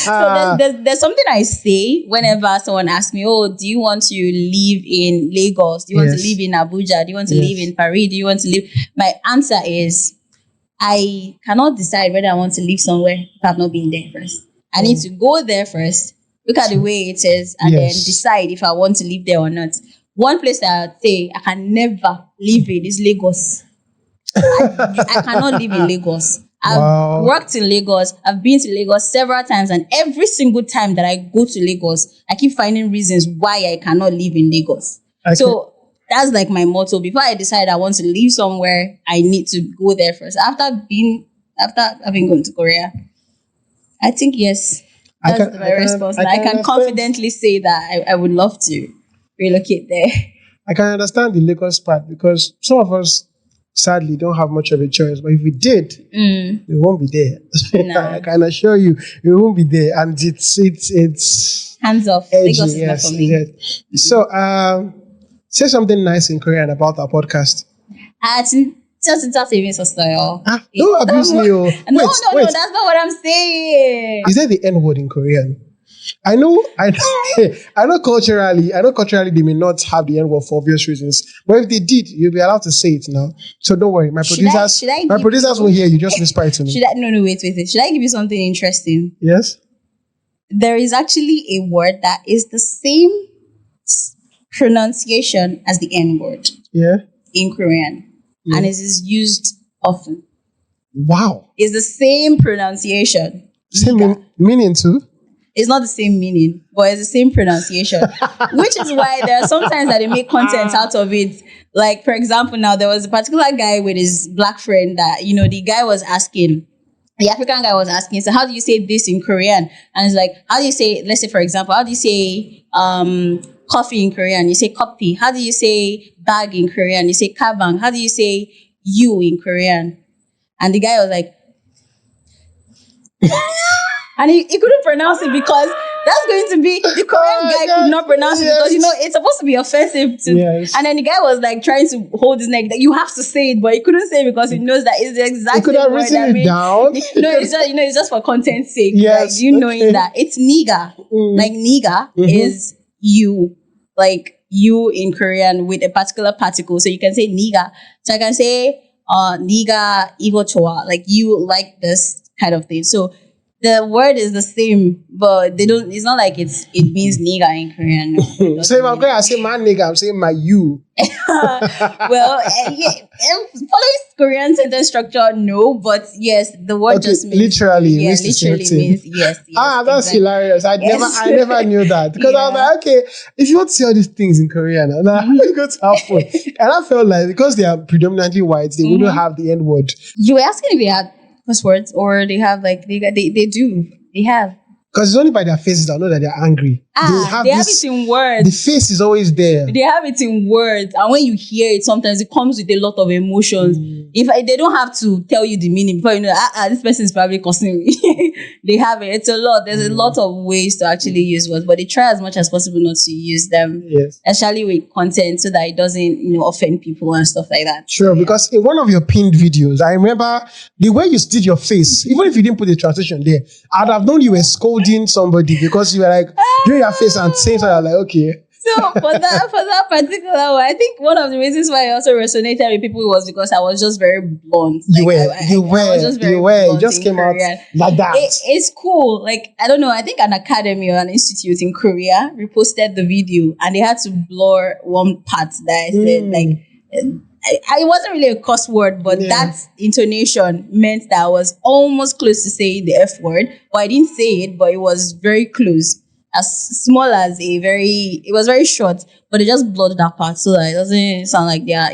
So there's something I say whenever someone asks me, do you want to live in Lagos? Do you want to live in Abuja? Do you want to live in Paris? Do you want to live? My answer is, I cannot decide whether I want to live somewhere if I've not been there first. I need to go there first, look at the way it is, and then decide if I want to live there or not. One place that I would say I can never live in is Lagos. I cannot live in Lagos. I've worked in Lagos. I've been to Lagos several times, and every single time that I go to Lagos, I keep finding reasons why I cannot live in Lagos. So that's like my motto. Before I decide I want to live somewhere, I need to go there first. After having gone to Korea, I think yes. That's my response. I can confidently say that I would love to relocate there. I can understand the Lagos part, because some of us sadly don't have much of a choice. But if we did, we won't be there. No. I can assure you, we won't be there. And it's hands off. edgy, Lagos is not for me. Yes. So say something nice in Korean about our podcast. Just saving style. Don't abuse me. No, that's not what I'm saying. Is that the N word in Korean? I know culturally they may not have the N word for obvious reasons. But if they did, you'll be allowed to say it now. So don't worry. My producers will hear you. Just whisper it to me. No, wait. Should I give you something interesting? Yes. There is actually a word that is the same pronunciation as the N word. Yeah. In Korean. And it is used often. Wow. It's the same pronunciation. Same meaning too? It's not the same meaning, but it's the same pronunciation. Which is why there are sometimes that they make content out of it. Like, for example, now there was a particular guy with his black friend that, the guy was asking, the African guy was asking, so how do you say this in Korean? And it's like, how do you say, let's say, for example, how do you say coffee in Korean? You say kopi. How do you say bag in Korean? You say kabang. How do you say you in Korean? And the guy was like, and he couldn't pronounce it, because that's going to be, the Korean guy could not pronounce it, because, it's supposed to be offensive to, and then the guy was like trying to hold his neck, that you have to say it, but he couldn't say it because he knows that it's the exact same word. He could have written it down. No, it's just, it's just for content's sake. Yes, like, knowing that it's nigga. Like nigga is you. Like, you in Korean with a particular particle. So you can say niga. So I can say niga igo choa, like you like this kind of thing. So the word is the same, but they don't. It's not like it means nigga in Korean. No, it So if I'm doesn't going to say my nigga, I'm saying my you. well, following Korean sentence structure, no, but yes, the word Okay, just means literally, it yeah, means the same literally thing. means yes. That's exactly. hilarious. I Yes. never knew that because I was Yeah. like, okay, if you want to see all these things in Korean, and I go to have fun, and I felt like because they are predominantly white, they wouldn't have the N word. You were asking if they had curse words or they have like they do they have Because it's only by their faces I know that they're angry. they have it in words. The face is always there. They have it in words, and when you hear it, sometimes it comes with a lot of emotions. If they don't have to tell you the meaning before you know, this person is probably cursing me. They have it. It's a lot. There's a lot of ways to actually use words, but they try as much as possible not to use them, Yes. especially with content, so that it doesn't, offend people and stuff like that. Sure, because in one of your pinned videos, I remember the way you did your face, even if you didn't put the translation there, I'd have known you were scolding somebody because you were like doing your face and saying something. I'm like, okay. So for that particular one, I think one of the reasons why I also resonated with people was because I was just very blunt. You just came Korean. out like that. It's cool. Like, I don't know, I think an academy or an institute in Korea reposted the video and they had to blur one part that I said, like, it wasn't really a cuss word, but that intonation meant that I was almost close to saying the F word, but I didn't say it, but it was very close. As small as it was very short, but they just blurred that part so that it doesn't sound like they are,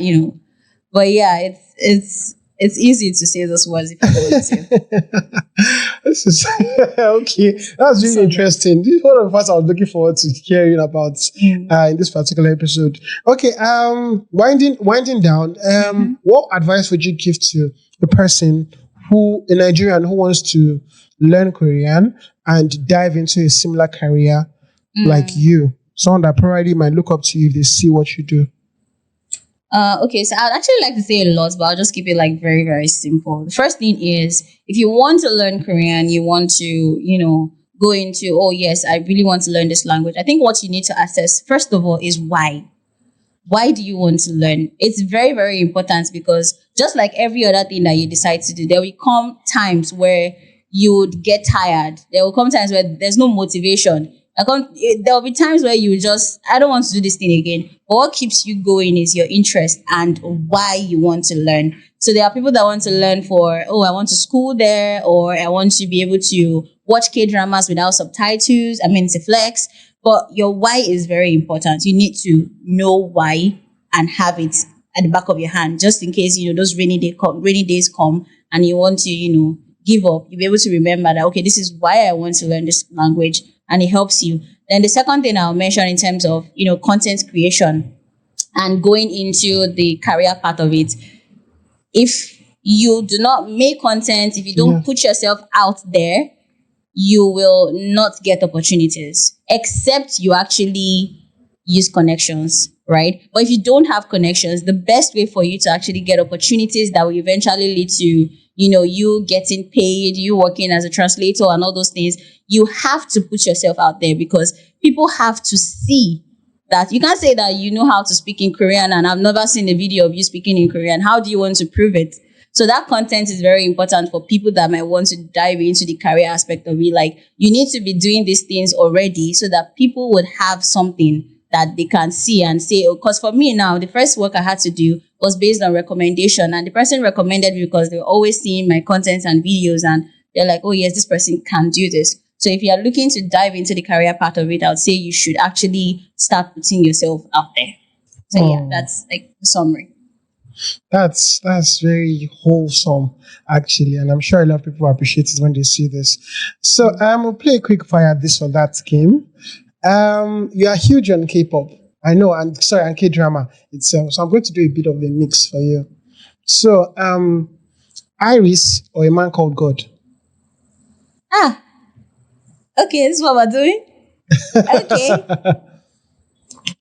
But yeah, it's easy to say those words if you want to. This is okay. That's really interesting. This is one of the parts I was looking forward to hearing about in this particular episode. Okay, winding down. What advice would you give to a person a Nigerian who wants to learn Korean and dive into a similar career like you? Someone that probably might look up to you if they see what you do. Okay, so I'd actually like to say a lot, but I'll just keep it like very, very simple. The first thing is, if you want to learn Korean, you want to, go into, oh yes, I really want to learn this language. I think what you need to assess, first of all, is why. Why do you want to learn? It's very, very important because just like every other thing that you decide to do, there will come times where you would get tired. There will come times where there's no motivation. There will be times where you just, I don't want to do this thing again. But what keeps you going is your interest and why you want to learn. So there are people that want to learn for, I want to school there, or I want to be able to watch K-dramas without subtitles. I mean, it's a flex. But your why is very important. You need to know why and have it at the back of your hand, just in case, those rainy days come and you want to, give up. You'll be able to remember that, okay, this is why I want to learn this language, and it helps you. Then the second thing I'll mention in terms of, content creation and going into the career part of it, if you do not make content, if you don't put yourself out there, you will not get opportunities, except you actually use connections, right? But if you don't have connections, the best way for you to actually get opportunities that will eventually lead to, you getting paid, you working as a translator and all those things, you have to put yourself out there because people have to see that. You can't say that you know how to speak in Korean and I've never seen a video of you speaking in Korean. How do you want to prove it? So that content is very important for people that might want to dive into the career aspect of it. Like, you need to be doing these things already so that people would have something that they can see and say, because for me now, the first work I had to do was based on recommendation, and the person recommended me because they were always seeing my content and videos and they're like, oh yes, this person can do this. So if you are looking to dive into the career part of it, I would say you should actually start putting yourself out there. So yeah, that's like the summary. That's very wholesome, actually, and I'm sure a lot of people appreciate it when they see this. So we'll play a quick fire this or that game. You are huge on K-pop, I know, and K-drama itself. So I'm going to do a bit of a mix for you. So, Iris or A Man Called God? Okay, this is what we're doing. Okay,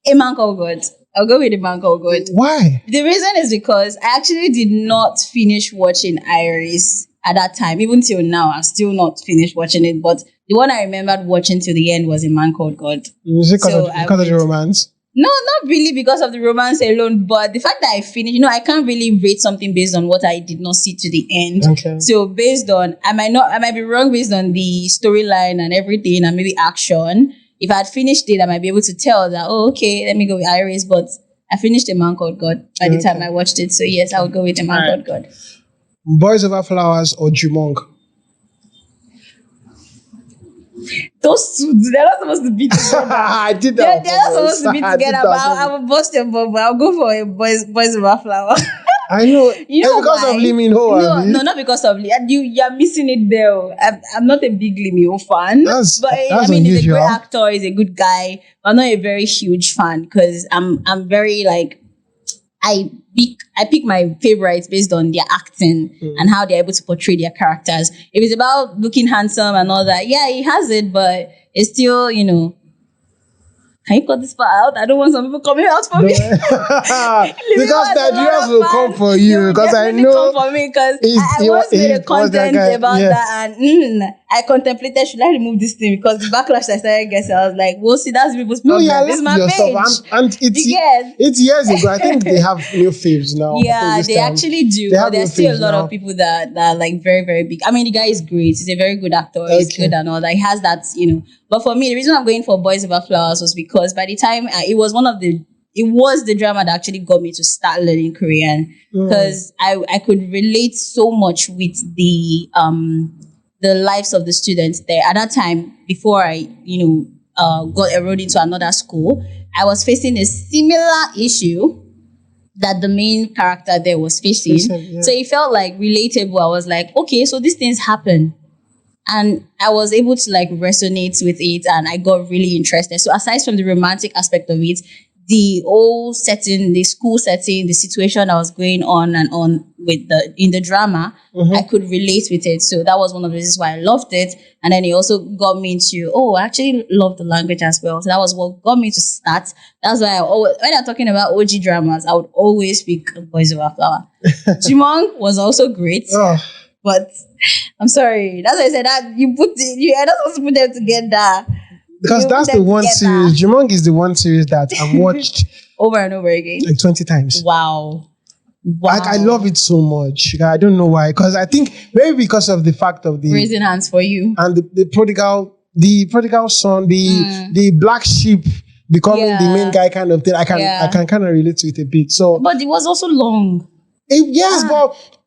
A Man Called God. I'll go with A Man Called God. Why? The reason is because I actually did not finish watching Iris at that time. Even till now, I've still not finished watching it. But the one I remembered watching till the end was A Man Called God. Is it because of the romance? No, not really because of the romance alone, but the fact that I finished, I can't really rate something based on what I did not see to the end. Okay. So based on, I might be wrong based on the storyline and everything and maybe action. If I had finished it, I might be able to tell that, oh, okay, let me go with Iris, but I finished A Man Called God by the time I watched it. So yes, I would go with A Man Called God. Boys Over Flowers or Jumong? Those two, they're not supposed to be together. I did They're that. not supposed to be together, but I will bust your bubble. I'll go for a boys over flower. I know. You know because why? of Lee Min Ho. No, not because of Lee. You're missing it there. I'm not a big Lee Min Ho fan. That's He's a unusual. great actor. He's a good guy. But I'm not a very huge fan because I'm very like I pick my favorites based on their acting and how they're able to portray their characters. If it's about looking handsome and all that, yeah, he has it, but it's still, can you cut this part out? I don't want some people coming out for me. Because Nigerians will come for you. Because I know. Come for me because I once made a content about that, and I contemplated, should I remove this thing? Because the backlash I started getting, I was like, well, see, that's people's problem. This is my page. And it's years ago. I think they have new faves now. Yeah, they actually do. But there's still a lot of people that are like very, very big. I mean, the guy is great. He's a very good actor. He's good and all that. He has that, But for me, the reason I'm going for Boys Over Flowers was because by the time it was the drama that actually got me to start learning Korean because I could relate so much with the lives of the students there. At that time, before I got enrolled into another school, I was facing a similar issue that the main character there was facing. So it felt like relatable. I was like, okay, so these things happen. And I was able to like resonate with it and I got really interested. So aside from the romantic aspect of it, the whole setting, the school setting, the situation that was going on and on in the drama, I could relate with it. So that was one of the reasons why I loved it. And then it also got me into, I actually love the language as well. So that was what got me to start. That's why when I'm talking about OG dramas, I would always pick Boys Over Flower. Jimong was also great. But I'm sorry. That's why I said that you're not supposed to put them together. Because that's the one series. Jumong is the one series that I've watched over and over again. Like 20 times. Wow. Like I love it so much. I don't know why. Because I think maybe because of the fact of the raising hands for you. And the prodigal son, the black sheep becoming the main guy kind of thing. I can kind of relate to it a bit. So but it was also long. But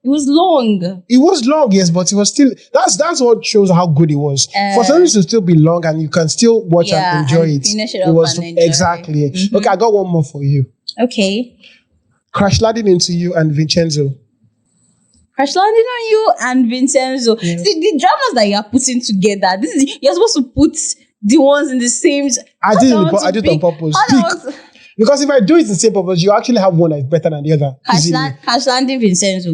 it was long. It was long, yes, but it was still. That's what shows how good it was. For something to still be long and you can still watch and enjoy it. Finish it was and enjoy exactly. It. Okay, I got one more for you. Okay. Crash Landing Into You and Vincenzo. Crash Landing on You and Vincenzo. Yeah. See, the dramas that you are putting together. You're supposed to put the ones in the same. I did on purpose. Because if I do it in the same purpose, you actually have one that is better than the other. Crash Landing Vincenzo.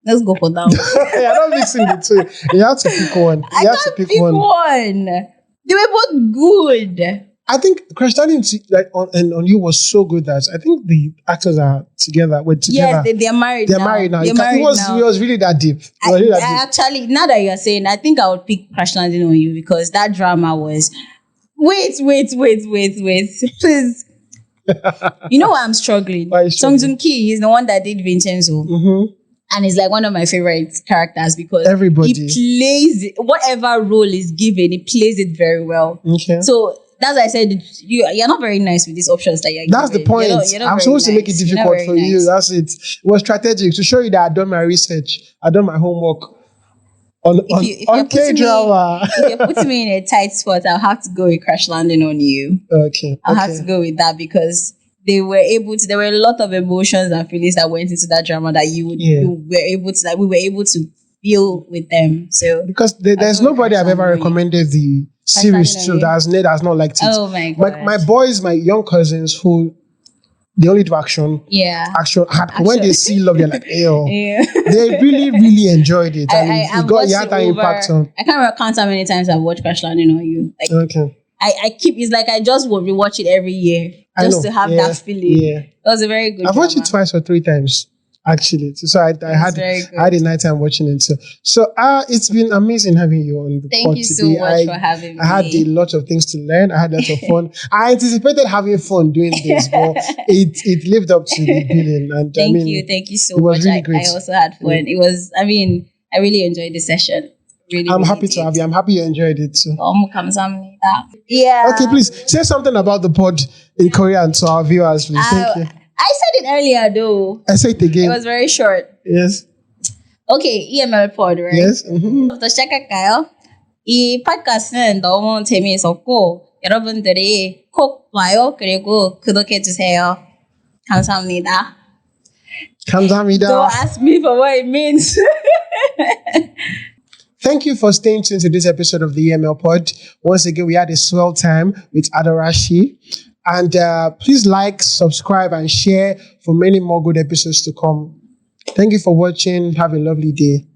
Let's go for that one. You're not mixing the two. You have to pick one. I can't pick one. They were both good. I think Crash Landing on You was so good that I think the actors are together. Yes, they're married now. They're married now. It was really that deep. Actually, now that you're saying, I think I would pick Crash Landing on You because that drama was... Wait. Please. You know why I'm struggling? Song Joong Ki is the one that did Vincenzo. And he's like one of my favorite characters because he plays it, whatever role is given, he plays it very well. Okay. So that's why I said you're not very nice with these options that you're That's giving. the point. You're not I'm supposed to make it difficult for you. That's it. It was strategic to show you that I've done my research. I've done my homework on K-drama. If you're putting me in a tight spot, I'll have to go with Crash Landing on You. Okay. I'll have to go with that because there were a lot of emotions and feelings that went into that drama that we were able to feel with them. So because there's nobody I've ever recommended the series to that has not liked it. Oh my god! My boys, my young cousins who they only do action. Yeah. Action. When they see love, they're like, ew. Yeah. They really, really enjoyed it. And it had that impact on. I can't count how many times I've watched Crash Landing on You. Okay. It's like I just will rewatch it every year just to have that feeling. Yeah. It was a very good I've watched it twice or three times. actually. So very good. I had a night time watching it. So it's been amazing having you on the Thank pod you today. so much for having me. I had a lot of things to learn. I had lots of fun. I anticipated having fun doing this, but it lived up to the billing. And Thank you so it was much. really great. I also had fun. It was. I mean, I really enjoyed the session. I'm happy to have you. I'm happy you enjoyed it too. Yeah. Okay, please say something about the pod in Korean to our viewers, please. Thank you. I said it earlier though. I say it again. It was very short. Yes. Okay, E.M.L pod, right? Yes. 부터 시작할까요? 이 팟캐스트는 너무 재미있었고 여러분들이 꼭 봐요. 그리고 구독해주세요. 감사합니다. 감사합니다. Don't ask me for what it means. Thank you for staying tuned to this episode of the E.M.L pod. Once again, we had a swell time with Adorashi. And please like, subscribe, and share for many more good episodes to come. Thank you for watching. Have a lovely day.